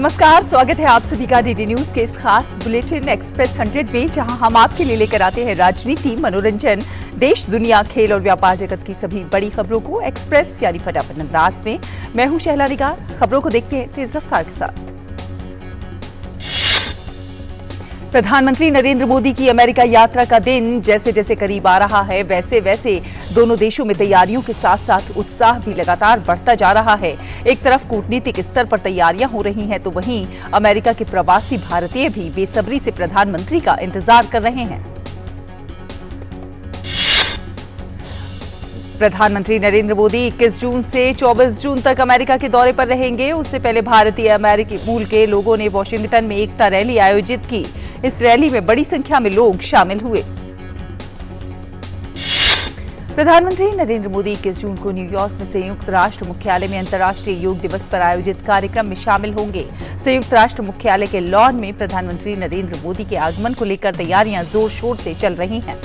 नमस्कार, स्वागत है आप सभी का डीडी न्यूज के इस खास बुलेटिन एक्सप्रेस 100 में, जहां हम आपके लिए लेकर आते हैं राजनीति, मनोरंजन, देश, दुनिया, खेल और व्यापार जगत की सभी बड़ी खबरों को एक्सप्रेस यानी फटाफट अंदाज में। मैं हूं शहला निगार। खबरों को देखते हैं तेज रफ्तार के साथ। प्रधानमंत्री नरेंद्र मोदी की अमेरिका यात्रा का दिन जैसे जैसे करीब आ रहा है, वैसे वैसे दोनों देशों में तैयारियों के साथ साथ उत्साह भी लगातार बढ़ता जा रहा है। एक तरफ कूटनीतिक स्तर पर तैयारियां हो रही हैं, तो वहीं अमेरिका के प्रवासी भारतीय भी बेसब्री से प्रधानमंत्री का इंतजार कर रहे हैं। प्रधानमंत्री नरेंद्र मोदी 21 जून से 24 जून तक अमेरिका के दौरे पर रहेंगे। उससे पहले भारतीय अमेरिकी मूल के लोगों ने वॉशिंगटन में एकता रैली आयोजित की। इस रैली में बड़ी संख्या में लोग शामिल हुए। प्रधानमंत्री नरेंद्र मोदी 21 जून को न्यूयॉर्क में संयुक्त राष्ट्र मुख्यालय में अंतर्राष्ट्रीय योग दिवस पर आयोजित कार्यक्रम में शामिल होंगे। संयुक्त राष्ट्र मुख्यालय के लॉन में प्रधानमंत्री नरेंद्र मोदी के आगमन को लेकर तैयारियां जोर शोर से चल रही हैं।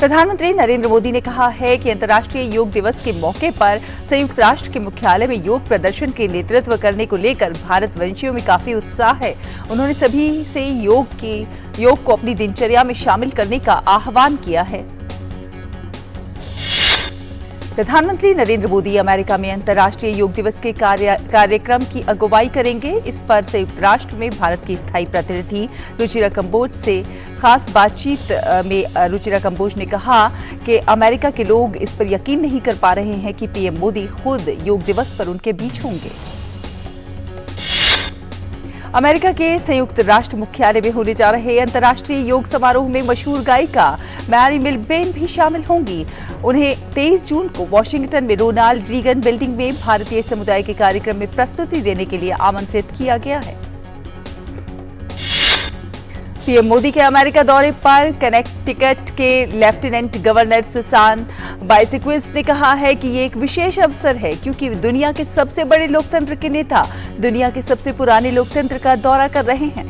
प्रधानमंत्री नरेंद्र मोदी ने कहा है कि अंतर्राष्ट्रीय योग दिवस के मौके पर संयुक्त राष्ट्र के मुख्यालय में योग प्रदर्शन के नेतृत्व करने को लेकर भारतवंशियों में काफी उत्साह है। उन्होंने सभी से योग को अपनी दिनचर्या में शामिल करने का आह्वान किया है। प्रधानमंत्री नरेंद्र मोदी अमेरिका में अंतर्राष्ट्रीय योग दिवस के कार्यक्रम की अगुवाई करेंगे। इस पर संयुक्त राष्ट्र में भारत की स्थायी प्रतिनिधि रुचिरा कंबोज से खास बातचीत में रुचिरा कंबोज ने कहा कि अमेरिका के लोग इस पर यकीन नहीं कर पा रहे हैं कि पीएम मोदी खुद योग दिवस पर उनके बीच होंगे। अमेरिका के संयुक्त राष्ट्र मुख्यालय में होने जा रहे अंतर्राष्ट्रीय योग समारोह में मशहूर गायिका मैरी मिल्बेन भी शामिल होंगी। उन्हें 23 जून को वॉशिंगटन में रोनाल्ड रीगन बिल्डिंग में भारतीय समुदाय के कार्यक्रम में प्रस्तुति देने के लिए आमंत्रित किया गया है। पीएम मोदी के अमेरिका दौरे पर कनेक्टिकट के लेफ्टिनेंट गवर्नर सुसान बाइसेक्विज ने कहा है कि ये एक विशेष अवसर है, क्योंकि दुनिया के सबसे बड़े लोकतंत्र के नेता दुनिया के सबसे पुराने लोकतंत्र का दौरा कर रहे हैं।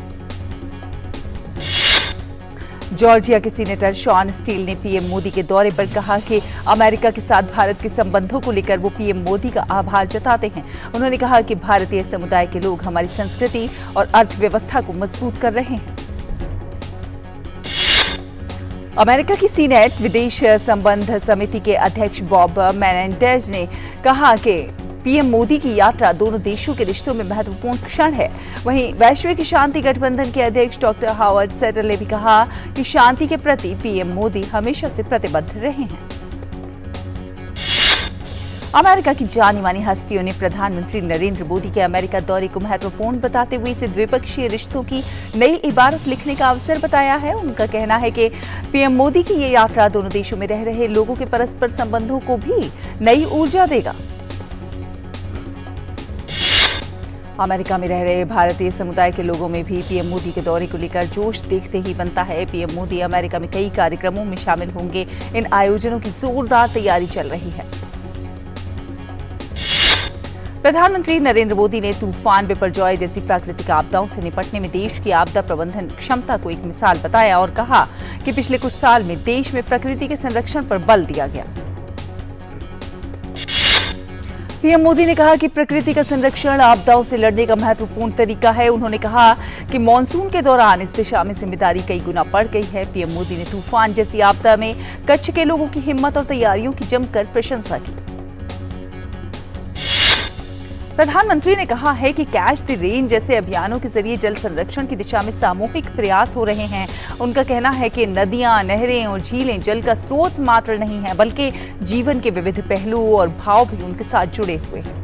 जॉर्जिया के सीनेटर शॉन स्टील ने पीएम मोदी के दौरे पर कहा कि अमेरिका के साथ भारत के संबंधों को लेकर वो पीएम मोदी का आभार जताते हैं। उन्होंने कहा कि भारतीय समुदाय के लोग हमारी संस्कृति और अर्थव्यवस्था को मजबूत कर रहे हैं। अमेरिका की सीनेट विदेश संबंध समिति के अध्यक्ष बॉब मेनेंडेज ने कहा कि पीएम मोदी की यात्रा दोनों देशों के रिश्तों में महत्वपूर्ण क्षण है। वहीं वैश्विक शांति गठबंधन के अध्यक्ष डॉक्टर हावर्ड सेटल ने भी कहा कि शांति के प्रति पीएम मोदी हमेशा से प्रतिबद्ध रहे हैं। अमेरिका की जानी मानी हस्तियों ने प्रधानमंत्री नरेंद्र मोदी के अमेरिका दौरे को महत्वपूर्ण बताते हुए इसे द्विपक्षीय रिश्तों की नई इबारत लिखने का अवसर बताया है। उनका कहना है कि पीएम मोदी की ये यात्रा दोनों देशों में रह रहे लोगों के परस्पर संबंधों को भी नई ऊर्जा देगा। अमेरिका में रह रहे भारतीय समुदाय के लोगों में भी पीएम मोदी के दौरे को लेकर जोश देखते ही बनता है। पीएम मोदी अमेरिका में कई कार्यक्रमों में शामिल होंगे। इन आयोजनों की जोरदार तैयारी चल रही है। प्रधानमंत्री नरेंद्र मोदी ने तूफान बिपरजॉय जैसी प्राकृतिक आपदाओं से निपटने में देश की आपदा प्रबंधन क्षमता को एक मिसाल बताया और कहा कि पिछले कुछ साल में देश में प्रकृति के संरक्षण पर बल दिया गया। पीएम मोदी ने कहा कि प्रकृति का संरक्षण आपदाओं से लड़ने का महत्वपूर्ण तरीका है। उन्होंने कहा कि मॉनसून के दौरान इस दिशा में जिम्मेदारी कई गुना बढ़ गई है। पीएम मोदी ने तूफान जैसी आपदा में कच्छ के लोगों की हिम्मत और तैयारियों की जमकर प्रशंसा की। प्रधानमंत्री ने कहा है कि कैच द रेन जैसे अभियानों के जरिए जल संरक्षण की दिशा में सामूहिक प्रयास हो रहे हैं। उनका कहना है कि नदियां, नहरें और झीलें जल का स्रोत मात्र नहीं है, बल्कि जीवन के विविध पहलुओं और भाव भी उनके साथ जुड़े हुए हैं।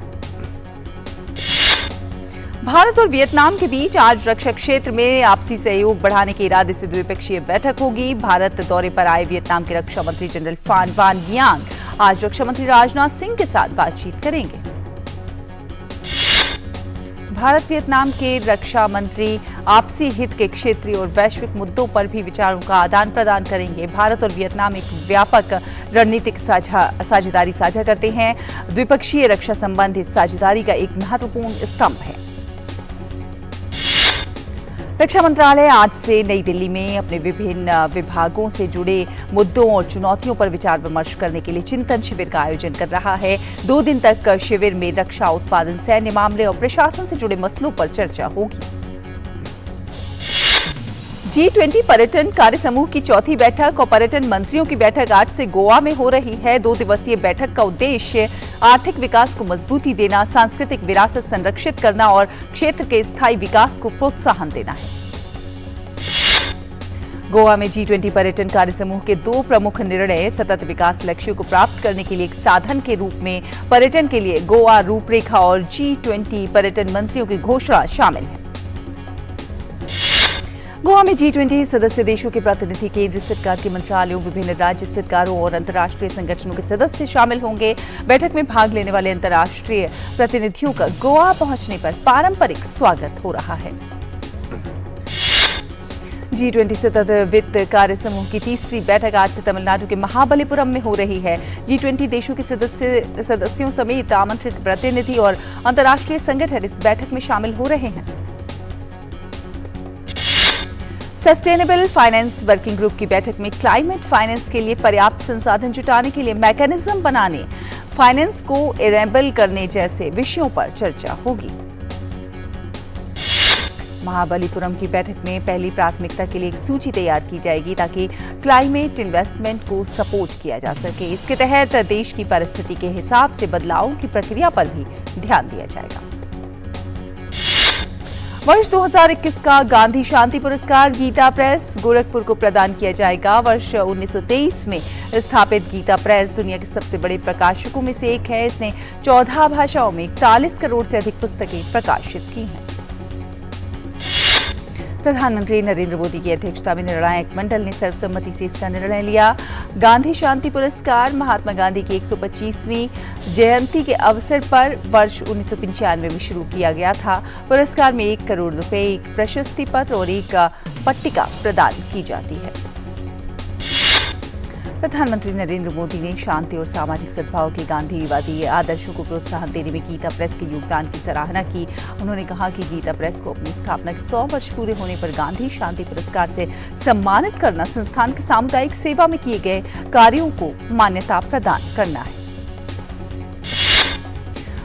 भारत और वियतनाम के बीच आज रक्षा क्षेत्र में आपसी सहयोग बढ़ाने के इरादे से द्विपक्षीय बैठक होगी। भारत दौरे पर आए वियतनाम के रक्षा मंत्री जनरल फान वान यांग आज रक्षा मंत्री राजनाथ सिंह के साथ बातचीत करेंगे। भारत वियतनाम के रक्षा मंत्री आपसी हित के क्षेत्रीय और वैश्विक मुद्दों पर भी विचारों का आदान प्रदान करेंगे। भारत और वियतनाम एक व्यापक रणनीतिक साझेदारी साझा करते हैं। द्विपक्षीय रक्षा संबंध इस साझेदारी का एक महत्वपूर्ण स्तंभ है। रक्षा मंत्रालय आज से नई दिल्ली में अपने विभिन्न विभागों से जुड़े मुद्दों और चुनौतियों पर विचार विमर्श करने के लिए चिंतन शिविर का आयोजन कर रहा है। 2 दिन तक शिविर में रक्षा उत्पादन, सैन्य मामले और प्रशासन से जुड़े मसलों पर चर्चा होगी। G20 पर्यटन कार्य समूह की चौथी बैठक और पर्यटन मंत्रियों की बैठक आज से गोवा में हो रही है। 2 दिवसीय बैठक का उद्देश्य आर्थिक विकास को मजबूती देना, सांस्कृतिक विरासत संरक्षित करना और क्षेत्र के स्थायी विकास को प्रोत्साहन देना है। गोवा में G20 पर्यटन कार्य समूह के 2 प्रमुख निर्णय सतत विकास लक्ष्यों को प्राप्त करने के लिए एक साधन के रूप में पर्यटन के लिए गोवा रूपरेखा और G20 पर्यटन मंत्रियों की घोषणा शामिल है। गोवा में G20 सदस्य देशों के प्रतिनिधि, केंद्र सरकार के मंत्रालयों, विभिन्न राज्य सरकारों और अंतर्राष्ट्रीय संगठनों के सदस्य शामिल होंगे। बैठक में भाग लेने वाले अंतर्राष्ट्रीय प्रतिनिधियों का गोवा पहुंचने पर पारंपरिक स्वागत हो रहा है। G20 सतत वित्त कार्य समूह की तीसरी बैठक आज से तमिलनाडु के महाबलीपुरम में हो रही है। G20 देशों के सदस्यों समेत आमंत्रित प्रतिनिधि और अंतर्राष्ट्रीय संगठन इस बैठक में शामिल हो रहे हैं। सस्टेनेबल फाइनेंस वर्किंग ग्रुप की बैठक में क्लाइमेट फाइनेंस के लिए पर्याप्त संसाधन जुटाने के लिए मैकेनिज्म बनाने, फाइनेंस को इनेबल करने जैसे विषयों पर चर्चा होगी। महाबलीपुरम की बैठक में पहली प्राथमिकता के लिए एक सूची तैयार की जाएगी ताकि क्लाइमेट इन्वेस्टमेंट को सपोर्ट किया जा सके। इसके तहत देश की परिस्थिति के हिसाब से बदलावों की प्रक्रिया पर भी ध्यान दिया जाएगा। वर्ष 2021 का गांधी शांति पुरस्कार गीता प्रेस गोरखपुर को प्रदान किया जाएगा। वर्ष 1923 में स्थापित गीता प्रेस दुनिया के सबसे बड़े प्रकाशकों में से एक है। इसने 14 भाषाओं में 41 करोड़ से अधिक पुस्तकें प्रकाशित की हैं। प्रधानमंत्री नरेंद्र मोदी की अध्यक्षता में निर्णायक मंडल ने सर्वसम्मति से इसका निर्णय लिया। गांधी शांति पुरस्कार महात्मा गांधी की 125वीं जयंती के अवसर पर वर्ष 1995 में शुरू किया गया था। पुरस्कार में 1 करोड़ रुपए, एक प्रशस्ति पत्र और एक पट्टिका प्रदान की जाती है। प्रधानमंत्री नरेंद्र मोदी ने शांति और सामाजिक सद्भाव के गांधीवादी आदर्शों को प्रोत्साहन देने में गीता प्रेस के योगदान की सराहना की। उन्होंने कहा कि गीता प्रेस को अपनी स्थापना के 100 वर्ष पूरे होने पर गांधी शांति पुरस्कार से सम्मानित करना संस्थान की सामुदायिक सेवा में किए गए कार्यों को मान्यता प्रदान करना है।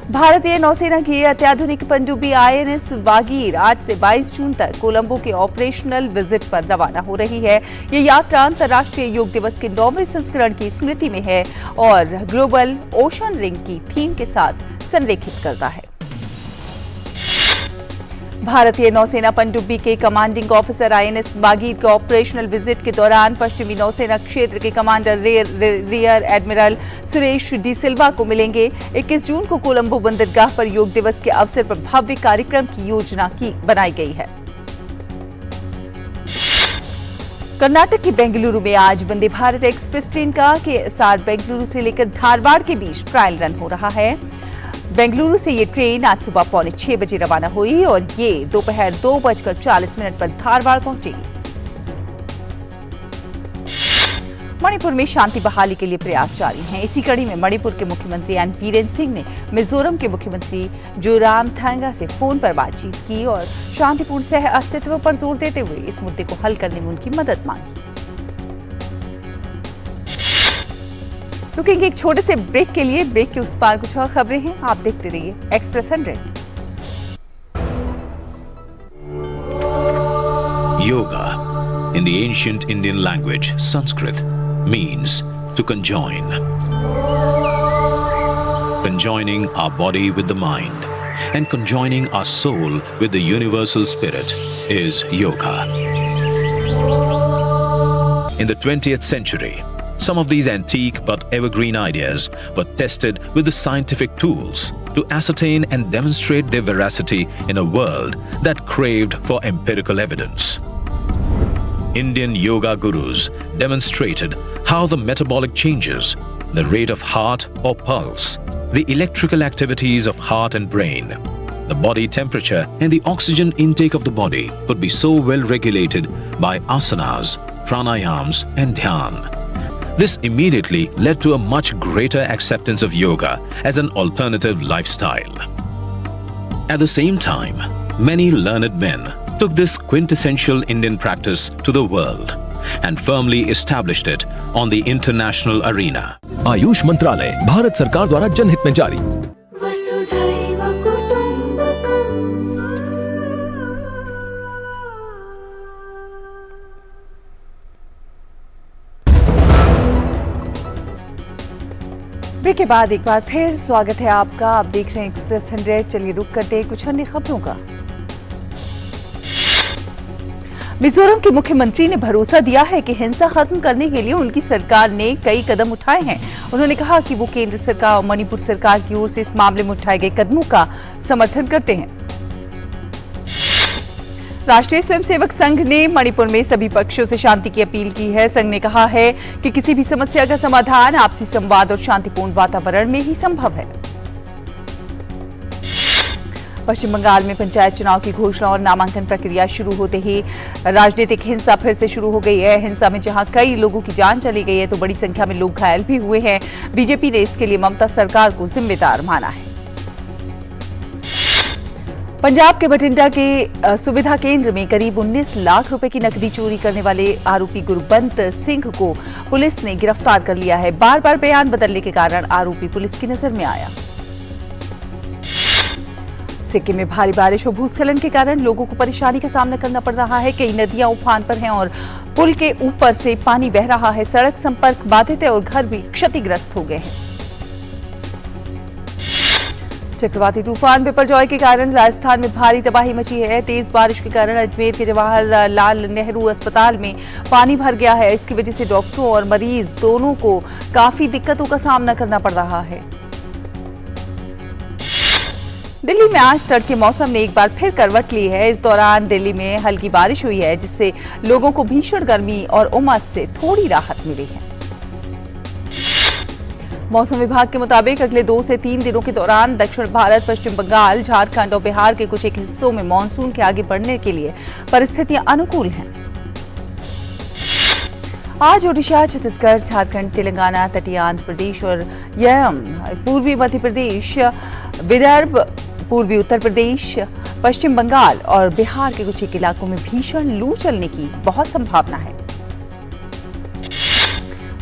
भारतीय नौसेना की अत्याधुनिक पनडुब्बी INS वागीर आज से 22 जून तक कोलंबो के ऑपरेशनल विजिट पर रवाना हो रही है। ये यात्रा अंतर्राष्ट्रीय योग दिवस के 9वें संस्करण की स्मृति में है और ग्लोबल ओशन रिंग की थीम के साथ संरेखित करता है। भारतीय नौसेना पनडुब्बी के कमांडिंग ऑफिसर INS वागीर के ऑपरेशनल विजिट के दौरान पश्चिमी नौसेना क्षेत्र के commander rear admiral Suresh De Silva को मिलेंगे। 21 जून को कोलंबो बंदरगाह पर योग दिवस के अवसर पर भव्य कार्यक्रम की योजना बनाई गई है। कर्नाटक के बेंगलुरु में आज वंदे भारत एक्सप्रेस ट्रेन का KSR बेंगलुरु से लेकर धारवाड़ के बीच ट्रायल रन हो रहा है। बेंगलुरु से ये ट्रेन आज सुबह 5:45 बजे रवाना हुई और ये दोपहर 2:40 पर धारवाड़ पहुंचेगी। मणिपुर में शांति बहाली के लिए प्रयास जारी हैं। इसी कड़ी में मणिपुर के मुख्यमंत्री एन बीरेन सिंह ने मिजोरम के मुख्यमंत्री जोरामथंगा से फोन पर बातचीत की और शांतिपूर्ण सह अस्तित्व पर जोर देते हुए इस मुद्दे को हल करने में उनकी मदद मांगी। रुकेंगे एक छोटे से ब्रेक के लिए। ब्रेक के उस पार कुछ और खबरें हैं, आप देखते रहिए express 100। Yoga, in the ancient Indian language Sanskrit, means to conjoin. Conjoining our body with the mind and conjoining our soul with the universal spirit is yoga. In the 20th century, some of these antique but evergreen ideas were tested with the scientific tools to ascertain and demonstrate their veracity in a world that craved for empirical evidence. Indian yoga gurus demonstrated how the metabolic changes, the rate of heart or pulse, the electrical activities of heart and brain, the body temperature and the oxygen intake of the body could be so well regulated by asanas, pranayams and dhyan. This immediately led to a much greater acceptance of yoga as an alternative lifestyle. At the same time, many learned men took this quintessential Indian practice to the world and firmly established it on the international arena. Ayush मंत्रालय, भारत सरकार द्वारा जनहित में जारी। वसुधैव कुटुम्बकम्। Break के बाद एक बार फिर स्वागत है आपका। आप देख रहे हैं एक्सप्रेस 100। चलिए रुक करते हैं कुछ अन्य खबरों का। मिजोरम के मुख्यमंत्री ने भरोसा दिया है कि हिंसा खत्म करने के लिए उनकी सरकार ने कई कदम उठाए हैं। उन्होंने कहा कि वो केंद्र सरकार और मणिपुर सरकार की ओर से इस मामले में उठाए गए कदमों का समर्थन करते हैं। राष्ट्रीय स्वयंसेवक संघ ने मणिपुर में सभी पक्षों से शांति की अपील की है। संघ ने कहा है कि किसी भी समस्या का समाधान आपसी संवाद और शांतिपूर्ण वातावरण में ही संभव है। पश्चिम बंगाल में पंचायत चुनाव की घोषणा और नामांकन प्रक्रिया शुरू होते ही राजनीतिक हिंसा फिर से शुरू हो गई है। हिंसा में जहां कई लोगों की जान चली गई है तो बड़ी संख्या में लोग घायल भी हुए हैं। बीजेपी ने इसके लिए ममता सरकार को जिम्मेदार माना है। पंजाब के बठिंडा के सुविधा केंद्र में करीब 19 लाख रुपए की नकदी चोरी करने वाले आरोपी गुरबंत सिंह को पुलिस ने गिरफ्तार कर लिया है। बार बार बयान बदलने के कारण आरोपी पुलिस की नजर में आया। सिक्किम में भारी बारिश और भूस्खलन के कारण लोगों को परेशानी का सामना करना पड़ रहा है। कई नदियां उफान पर हैं और पुल के ऊपर से पानी बह रहा है। सड़क संपर्क बाधित है और घर भी क्षतिग्रस्त हो गए हैं। चक्रवाती तूफान बिपरजॉय के कारण राजस्थान में भारी तबाही मची है। तेज बारिश के कारण अजमेर के जवाहरलाल नेहरू अस्पताल में पानी भर गया है। इसकी वजह से डॉक्टरों और मरीज दोनों को काफी दिक्कतों का सामना करना पड़ रहा है। दिल्ली में आज तड़के मौसम ने एक बार फिर करवट ली है। इस दौरान दिल्ली में हल्की बारिश हुई है जिससे लोगों को भीषण गर्मी और उमस से थोड़ी राहत मिली है। मौसम विभाग के मुताबिक अगले 2 से 3 दिनों के दौरान दक्षिण भारत, पश्चिम बंगाल, झारखंड और बिहार के कुछ एक हिस्सों में मानसून के आगे बढ़ने के लिए परिस्थितियां अनुकूल हैं। आज ओडिशा, छत्तीसगढ़, झारखंड, तेलंगाना, तटीय आंध्र प्रदेश और पूर्वी मध्य प्रदेश, विदर्भ, पूर्वी उत्तर प्रदेश, पश्चिम बंगाल और बिहार के कुछ एक इलाकों में भीषण लू चलने की बहुत संभावना है।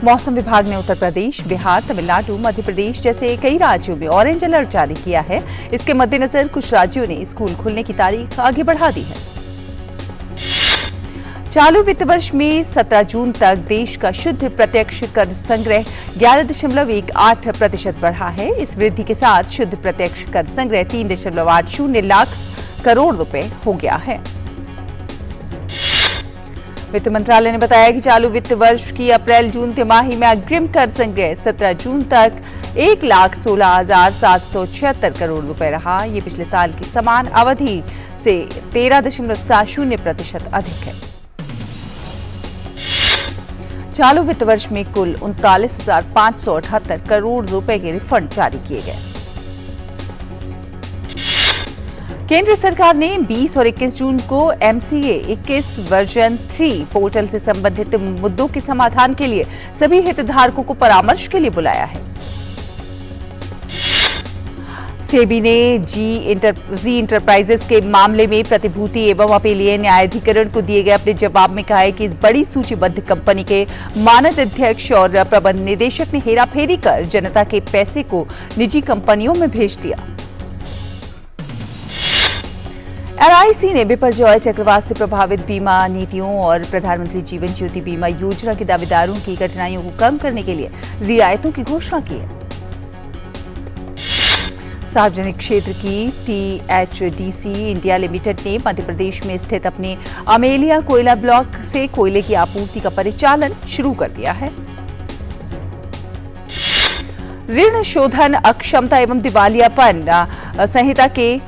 मौसम विभाग ने उत्तर प्रदेश, बिहार, तमिलनाडु, मध्य प्रदेश जैसे कई राज्यों में ऑरेंज अलर्ट जारी किया है। इसके मद्देनजर कुछ राज्यों ने स्कूल खुलने की तारीख आगे बढ़ा दी है। चालू वित्त वर्ष में 17 जून तक देश का शुद्ध प्रत्यक्ष कर संग्रह 11.18% बढ़ा है। इस वृद्धि के साथ शुद्ध प्रत्यक्ष कर संग्रह 3.80 लाख करोड़ रुपए हो गया है। वित्त मंत्रालय ने बताया कि चालू वित्त वर्ष की अप्रैल-जून तिमाही में अग्रिम कर संग्रह 17 जून तक 1,16,776 करोड़ रुपए रहा। ये पिछले साल की समान अवधि से 13.70% अधिक है। चालू वित्त वर्ष में कुल 39,578 करोड़ रुपए के रिफंड जारी किए गए। केंद्र सरकार ने 20 और 21 जून को MCA 21 वर्जन 3 पोर्टल से संबंधित मुद्दों के समाधान के लिए सभी हितधारकों को परामर्श के लिए बुलाया है। सेबी ने जी इंटरप्राइजेस के मामले में प्रतिभूति एवं अपीलीय न्यायाधिकरण को दिए गए अपने जवाब में कहा है कि इस बड़ी सूचीबद्ध कंपनी के मानद अध्यक्ष और प्रबंध निदेशक ने हेराफेरी कर जनता के पैसे को निजी कंपनियों में भेज दिया। LIC ने बिपरजॉय चक्रवात से प्रभावित बीमा नीतियों और प्रधानमंत्री जीवन ज्योति बीमा योजना के दावेदारों की कठिनाइयों को कम करने के लिए रियायतों की घोषणा की है। सार्वजनिक क्षेत्र की THDC इंडिया लिमिटेड ने मध्य प्रदेश में स्थित अपने अमेलिया कोयला ब्लॉक से कोयले की आपूर्ति का परिचालन शुरू कर दिया है। ऋण शोधन अक्षमता एवं दिवालियापन संहिता के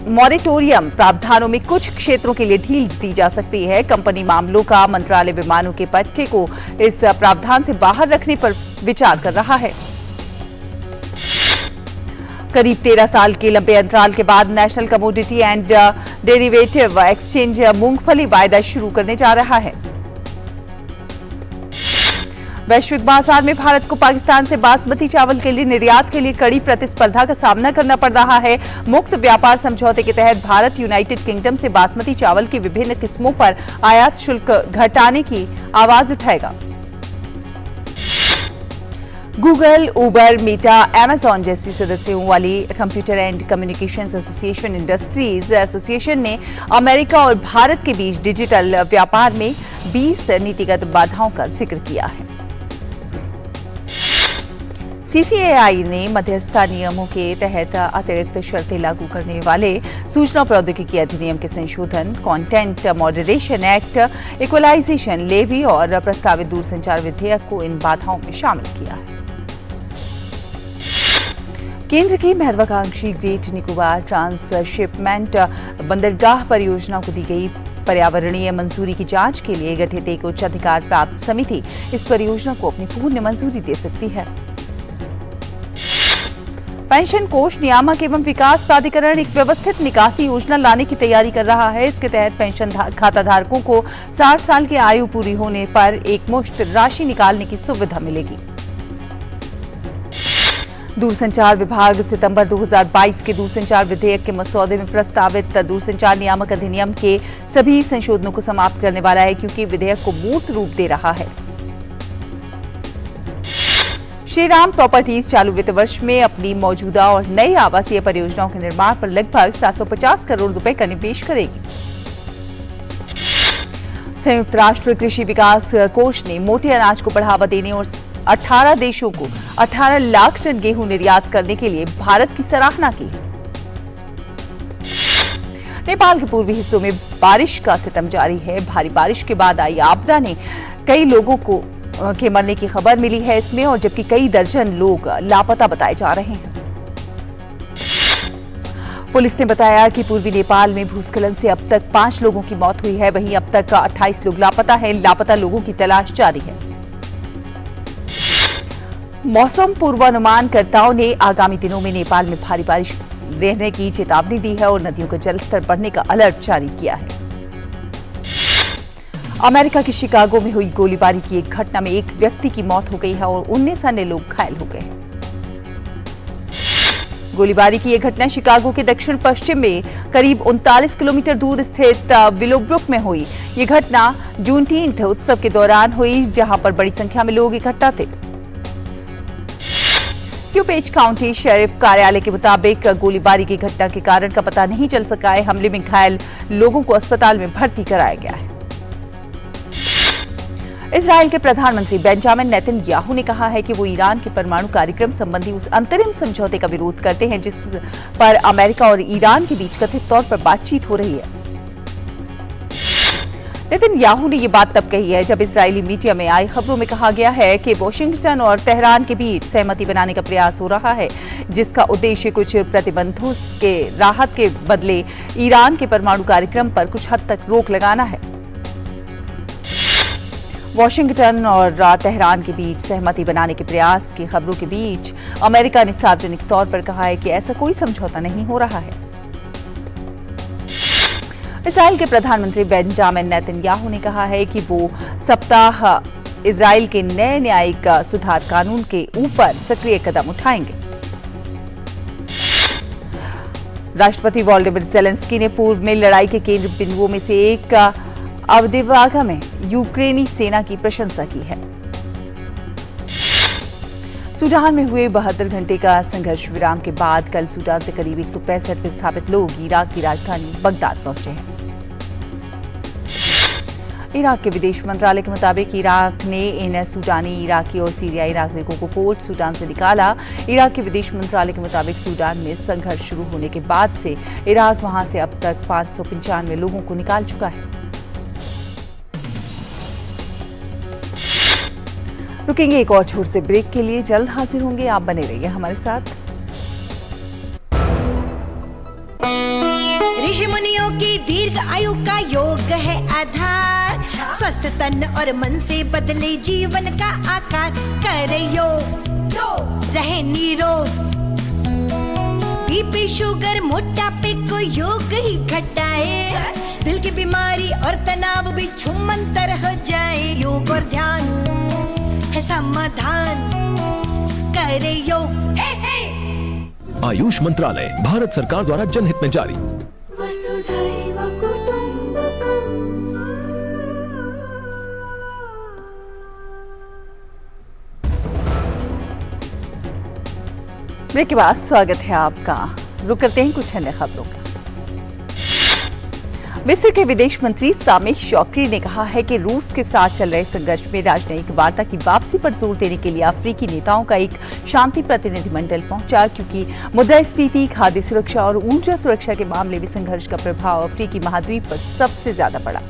मॉरेटोरियम प्रावधानों में कुछ क्षेत्रों के लिए ढील दी जा सकती है। कंपनी मामलों का मंत्रालय विमानों के पट्टे को इस प्रावधान से बाहर रखने पर विचार कर रहा है। करीब 13 साल के लंबे अंतराल के बाद national commodity and derivative exchange मूंगफली वायदा शुरू करने जा रहा है। वैश्विक बाजार में भारत को पाकिस्तान से बासमती चावल के लिए निर्यात के लिए कड़ी प्रतिस्पर्धा का सामना करना पड़ रहा है। मुक्त व्यापार समझौते के तहत भारत यूनाइटेड किंगडम से बासमती चावल की विभिन्न किस्मों पर आयात शुल्क घटाने की आवाज उठाएगा। गूगल, उबर, मेटा, अमेजॉन जैसी सदस्यों वाली computer and communications association industries association ने अमेरिका और भारत के बीच डिजिटल व्यापार में 20 नीतिगत बाधाओं का जिक्र किया है। सीसीएआई ने मध्यस्थता नियमों के तहत अतिरिक्त शर्तें लागू करने वाले सूचना प्रौद्योगिकी अधिनियम के संशोधन, content moderation act, equalization levy और प्रस्तावित दूरसंचार विधेयक को इन बाधाओं में शामिल किया है। केंद्र की महत्वाकांक्षी ग्रेट निकोबार ट्रांसशिपमेंट बंदरगाह परियोजना को दी गई पर्यावरणीय मंजूरी की जांच के लिए गठित एक उच्च अधिकार प्राप्त समिति इस परियोजना को अपनी पूर्ण मंजूरी दे सकती है। पेंशन कोष नियामक एवं विकास प्राधिकरण एक व्यवस्थित निकासी योजना लाने की तैयारी कर रहा है। इसके तहत पेंशन खाता धारकों को 60 साल की आयु पूरी होने पर एकमुश्त राशि निकालने की सुविधा मिलेगी। दूरसंचार विभाग सितंबर 2022 के दूरसंचार विधेयक के मसौदे में प्रस्तावित दूरसंचार नियामक अधिनियम के सभी संशोधनों को समाप्त करने वाला है, क्योंकि विधेयक को मूर्त रूप दे रहा है। श्रीराम प्रॉपर्टीज चालू वित्त वर्ष में अपनी मौजूदा और नई आवासीय परियोजनाओं के निर्माण पर लगभग 750 करोड़ रुपए का निवेश करेगी। संयुक्त राष्ट्र कृषि विकास कोष ने मोटे अनाज को बढ़ावा देने और 18 देशों को 18 लाख टन गेहूं निर्यात करने के लिए भारत की सराहना की। नेपाल के पूर्वी हिस्सों में बारिश का सितम जारी है। भारी बारिश के बाद आई आपदा ने कई लोगों के मरने की खबर मिली है इसमें, और जबकि कई दर्जन लोग लापता बताए जा रहे हैं। पुलिस ने बताया कि पूर्वी नेपाल में भूस्खलन से अब तक 5 लोगों की मौत हुई है। वहीं अब तक 28 लोग लापता हैं। लापता लोगों की तलाश जारी है। मौसम पूर्वानुमानकर्ताओं ने आगामी दिनों में नेपाल में भारी बारिश रहने की चेतावनी दी है और नदियों का जलस्तर बढ़ने का अलर्ट जारी किया है। अमेरिका के शिकागो में हुई गोलीबारी की एक घटना में एक व्यक्ति की मौत हो गई है और 19 अन्य लोग घायल हो गए हैं। गोलीबारी की यह घटना शिकागो के दक्षिण पश्चिम में करीब 39 किलोमीटर दूर स्थित विलोब्रुक में हुई। ये घटना जूनटीन्थ उत्सव के दौरान हुई, जहां पर बड़ी संख्या में लोग इकट्ठा थे। ड्यूपेच काउंटी शेरिफ कार्यालय के मुताबिक गोलीबारी की घटना के कारण का पता नहीं चल सका है। हमले में घायल लोगों को अस्पताल में भर्ती कराया गया है। इजराइल के प्रधानमंत्री बेंजामिन नेतन्याहू ने कहा है कि वो ईरान के परमाणु कार्यक्रम संबंधी उस अंतरिम समझौते का विरोध करते हैं जिस पर अमेरिका और ईरान के बीच कथित तौर पर बातचीत हो रही है। नेतन्याहू ने ये बात तब कही है जब इजरायली मीडिया में आई खबरों में कहा गया है कि वॉशिंगटन और तेहरान के बीच सहमति बनाने का प्रयास हो रहा है, जिसका उद्देश्य कुछ प्रतिबंधों के राहत के बदले ईरान के परमाणु कार्यक्रम पर कुछ हद तक रोक लगाना है। वॉशिंगटन और तेहरान के बीच सहमति बनाने के प्रयास की खबरों के बीच अमेरिका ने सार्वजनिक तौर पर कहा है कि ऐसा कोई समझौता नहीं हो रहा है। इजराइल के प्रधानमंत्री बेंजामिन नेतन्याहू ने कहा है कि वो सप्ताह इजराइल के नए न्यायिक सुधार कानून के ऊपर सक्रिय कदम उठाएंगे। राष्ट्रपति वोलोदिमीर ज़ेलेंस्की ने पूर्व में लड़ाई के केंद्र बिंदुओं में से एक अवदिव्का में यूक्रेनी सेना की प्रशंसा की है। सूडान में हुए 72 घंटे का संघर्ष विराम के बाद कल सूडान से करीब 165 विस्थापित लोग इराक की राजधानी बगदाद पहुंचे हैं। इराक के विदेश मंत्रालय के मुताबिक इराक ने इन सूडानी, इराकी और सीरियाई नागरिकों को पोर्ट सूडान से निकाला। इराक के विदेश मंत्रालय के मुताबिक सूडान में संघर्ष शुरू होने के बाद से इराक वहां से अब तक 595 लोगों को निकाल चुका है। रुकेंगे एक और छोर से ब्रेक के लिए, जल्द हाजिर होंगे। आप बने रहिए हमारे साथ। ऋषि मुनियों की दीर्घ आयु का योग है आधार। स्वस्थ तन और मन से बदले जीवन का आकार। करे योग रहे निरोग। बीपी शुगर मोटापे को योग ही घटाए। दिल की बीमारी और तनाव भी छूमंतर हो जाए। योग और ध्यान है समाधान। करे योग, हे हे। आयुष मंत्रालय, भारत सरकार द्वारा जनहित में जारी। वसुधैव कुटुम्बकम्। ब्रेक के बाद स्वागत है आपका। रुक करते हैं कुछ अन्य खबरों का। मिस्र के विदेश मंत्री सामेह शौकरी ने कहा है कि रूस के साथ चल रहे संघर्ष में राजनयिक वार्ता की वापसी पर जोर देने के लिए अफ्रीकी नेताओं का एक शांति प्रतिनिधिमंडल पहुंचा, क्योंकि मुद्रास्फीति, खाद्य सुरक्षा और ऊर्जा सुरक्षा के मामले में संघर्ष का प्रभाव अफ्रीकी महाद्वीप पर सबसे ज्यादा पड़ा।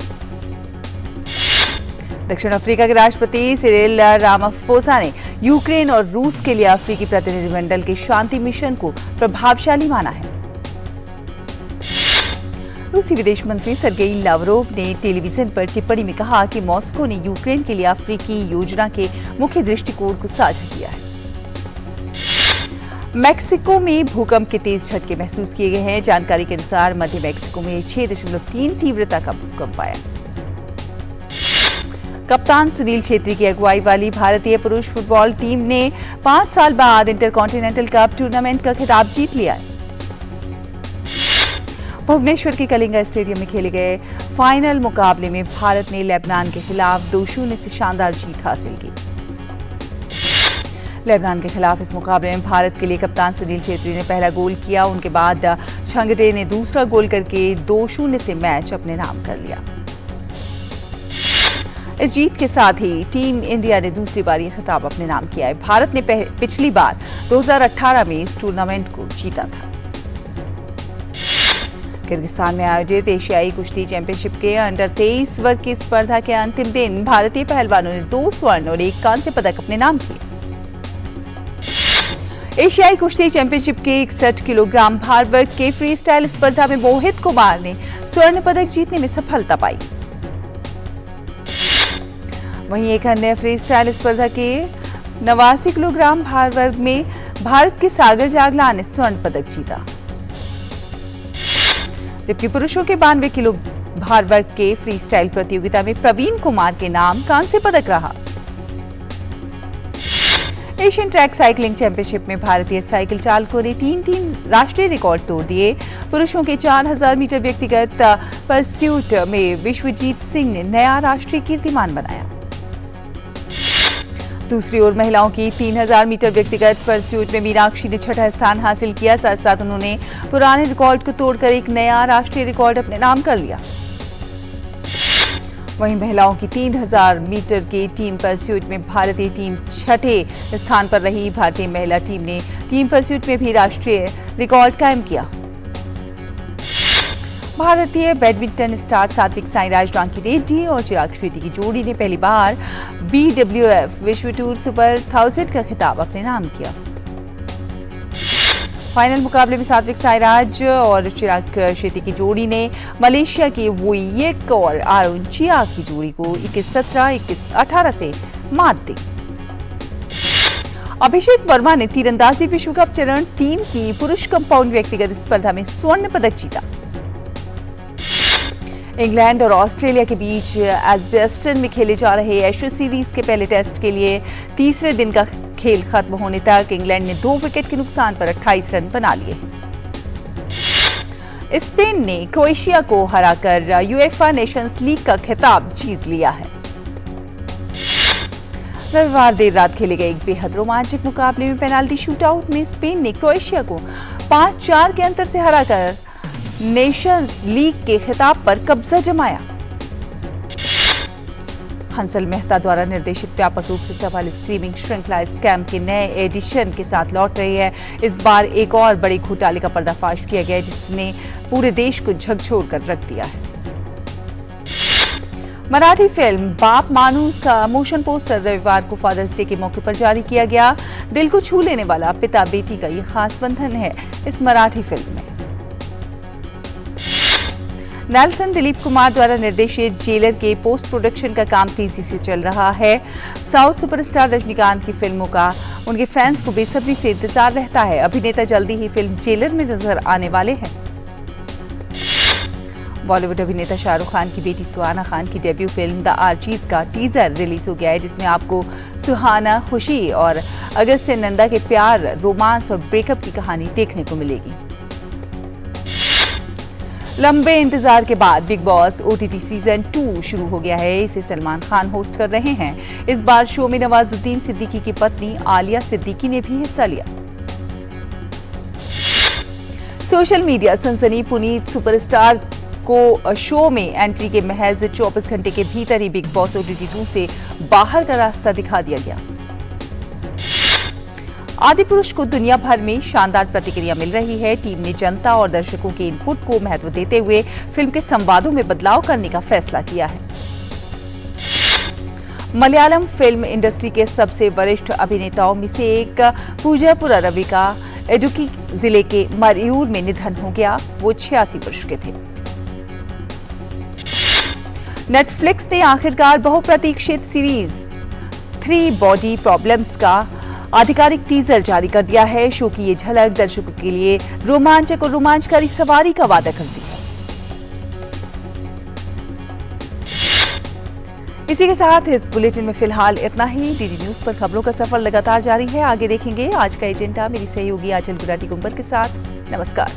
दक्षिण अफ्रीका के राष्ट्रपति सिरिल रामाफोसा ने यूक्रेन और रूस के लिए अफ्रीकी प्रतिनिधिमंडल के शांति मिशन को प्रभावशाली माना है। रूसी विदेश मंत्री सर्गेई लावरोव ने टेलीविजन पर टिप्पणी में कहा कि मॉस्को ने यूक्रेन के लिए अफ्रीकी योजना के मुख्य दृष्टिकोण को साझा किया है। मैक्सिको में भूकंप के तेज झटके महसूस किए गए हैं। जानकारी के अनुसार मध्य मैक्सिको में 6.3 तीव्रता का भूकंप आया। कप्तान सुनील छेत्री की अगुवाई वाली भारतीय पुरुष फुटबॉल टीम ने 5 साल बाद इंटरकॉन्टिनेंटल कप टूर्नामेंट का खिताब जीत लिया है। भुवनेश्वर के कलिंगा स्टेडियम में खेले गए फाइनल मुकाबले में भारत ने लेबनान के खिलाफ 2-0 से शानदार जीत हासिल की। लेबनान के खिलाफ इस मुकाबले में भारत के लिए कप्तान सुनील छेत्री ने पहला गोल किया। उनके बाद छंगटे ने दूसरा गोल करके 2-0 से मैच अपने नाम कर लिया। इस जीत के साथ ही टीम इंडिया ने दूसरी बार ये खिताब अपने नाम किया है। भारत ने पिछली बार 2018 में इस टूर्नामेंट को जीता था। किर्गिस्तान में आयोजित एशियाई कुश्ती चैंपियनशिप के अंडर 23 वर्ग की स्पर्धा के अंतिम दिन भारतीय पहलवानों ने 2 स्वर्ण और 1 कांस्य पदक अपने नाम किए। एशियाई कुश्ती चैंपियनशिप के 61 किलोग्राम भार वर्ग के फ्री स्टाइल स्पर्धा में मोहित कुमार ने स्वर्ण पदक जीतने में सफलता पाई। वहीं एक अन्य फ्री स्टाइल स्पर्धा के 89 किलोग्राम भार वर्ग में भारत के सागर जागला ने स्वर्ण पदक जीता, जबकि पुरुषों के 92 किलो भार वर्ग के फ्री स्टाइल प्रतियोगिता में प्रवीण कुमार के नाम कांस्य पदक रहा। एशियन ट्रैक साइकिलिंग चैंपियनशिप में भारतीय साइकिल चालकों ने 3 राष्ट्रीय रिकॉर्ड तोड़ दिए। पुरुषों के 4000 मीटर व्यक्तिगत परस्यूट में विश्वजीत सिंह ने नया राष्ट्रीय कीर्तिमान बनाया। दूसरी ओर महिलाओं की 3000 मीटर व्यक्तिगत परस्यूट में मीनाक्षी ने 6ठा स्थान हासिल किया। साथ साथ उन्होंने पुराने रिकॉर्ड को तोड़कर एक नया राष्ट्रीय रिकॉर्ड अपने नाम कर लिया। वहीं महिलाओं की 3000 मीटर के टीम परस्यूट में भारतीय टीम 6ठे स्थान पर रही। भारतीय महिला टीम ने टीम परस्यूट में भी राष्ट्रीय रिकॉर्ड कायम किया। भारतीय बैडमिंटन स्टार सात्विक साईराज रांकीरेड्डी और चिराग शेट्टी की जोड़ी ने पहली बार BWF विश्व टूर सुपर 1000 का खिताब अपने नाम किया। फाइनल मुकाबले में सात्विक साईराज और चिराग शेट्टी की जोड़ी ने मलेशिया के वोइयेक और आरोन चिया की जोड़ी को 21-17, 21-18 से मात दी। अभिषेक वर्मा ने तीरंदाजी विश्व कप चरण 3 की पुरुष कंपाउंड व्यक्तिगत स्पर्धा में स्वर्ण पदक जीता। इंग्लैंड और ऑस्ट्रेलिया के बीच एजबेस्टन में खेले जा रहे एशेज सीरीज के पहले टेस्ट के लिए तीसरे दिन का खेल खत्म होने तक इंग्लैंड ने 2 विकेट के नुकसान पर 28 रन बना लिए हैं। स्पेन ने क्रोएशिया को हराकर यूएफए नेशंस लीग का खिताब जीत लिया है। रविवार देर रात खेले गए एक बेहद रोमांचक मुकाबले में पेनाल्टी शूटआउट में स्पेन ने क्रोएशिया को 5-4 के अंतर से हराकर नेशंस लीग के खिताब पर कब्जा जमाया। हंसल मेहता द्वारा निर्देशित व्यापक रूप से सफल स्ट्रीमिंग श्रृंखला स्कैम के नए एडिशन के साथ लौट रही है। इस बार एक और बड़े घोटाले का पर्दाफाश किया गया, जिसने पूरे देश को झकझोर कर रख दिया है। मराठी फिल्म बाप माणूस का मोशन पोस्टर रविवार को फादर्स डे के मौके पर जारी किया गया। दिल को छू लेने वाला पिता बेटी का ये खास बंधन है इस मराठी फिल्म में। नेल्सन दिलीप कुमार द्वारा निर्देशित जेलर के पोस्ट प्रोडक्शन का काम तेजी से चल रहा है। साउथ सुपरस्टार रजनीकांत की फिल्मों का उनके फैंस को बेसब्री से इंतजार रहता है। अभिनेता जल्दी ही फिल्म जेलर में नजर आने वाले हैं। बॉलीवुड अभिनेता शाहरुख खान की बेटी सुहाना खान की डेब्यू फिल्म द आर्चीज का टीजर रिलीज हो गया है, जिसमें आपको सुहाना, खुशी और अगस्त्य नंदा के प्यार, रोमांस और ब्रेकअप की कहानी देखने को मिलेगी। लंबे इंतजार के बाद बिग बॉस OTT सीजन 2 शुरू हो गया है। इसे सलमान खान होस्ट कर रहे हैं। इस बार शो में नवाजुद्दीन सिद्दीकी की पत्नी आलिया सिद्दीकी ने भी हिस्सा लिया। सोशल मीडिया सनसनी, पुनीत सुपरस्टार को शो में एंट्री के महज 24 घंटे के भीतर ही बिग बॉस OTT 2 से बाहर का रास्ता दिखा दिया गया। आदिपुरुष को दुनिया भर में शानदार प्रतिक्रिया मिल रही है। टीम ने जनता और दर्शकों के इनपुट को महत्व देते हुए फिल्म के संवादों में बदलाव करने का फैसला किया है। मलयालम फिल्म इंडस्ट्री के सबसे वरिष्ठ अभिनेताओं में से एक पूजा पुरारवी का इडुक्की जिले के मरयूर में निधन हो गया। वो 86 वर्ष के थे। नेटफ्लिक्स ने आखिरकार बहुप्रतीक्षित सीरीज 3 बॉडी प्रॉब्लम्स का आधिकारिक टीजर जारी कर दिया है। शो की ये झलक दर्शकों के लिए रोमांचक और रोमांचकारी सवारी का वादा करती है। इसी के साथ इस बुलेटिन में फिलहाल इतना ही। DD न्यूज पर खबरों का सफर लगातार जारी है। आगे देखेंगे आज का एजेंडा मेरी सहयोगी आंचल गुलाटी गुंबर के साथ। नमस्कार।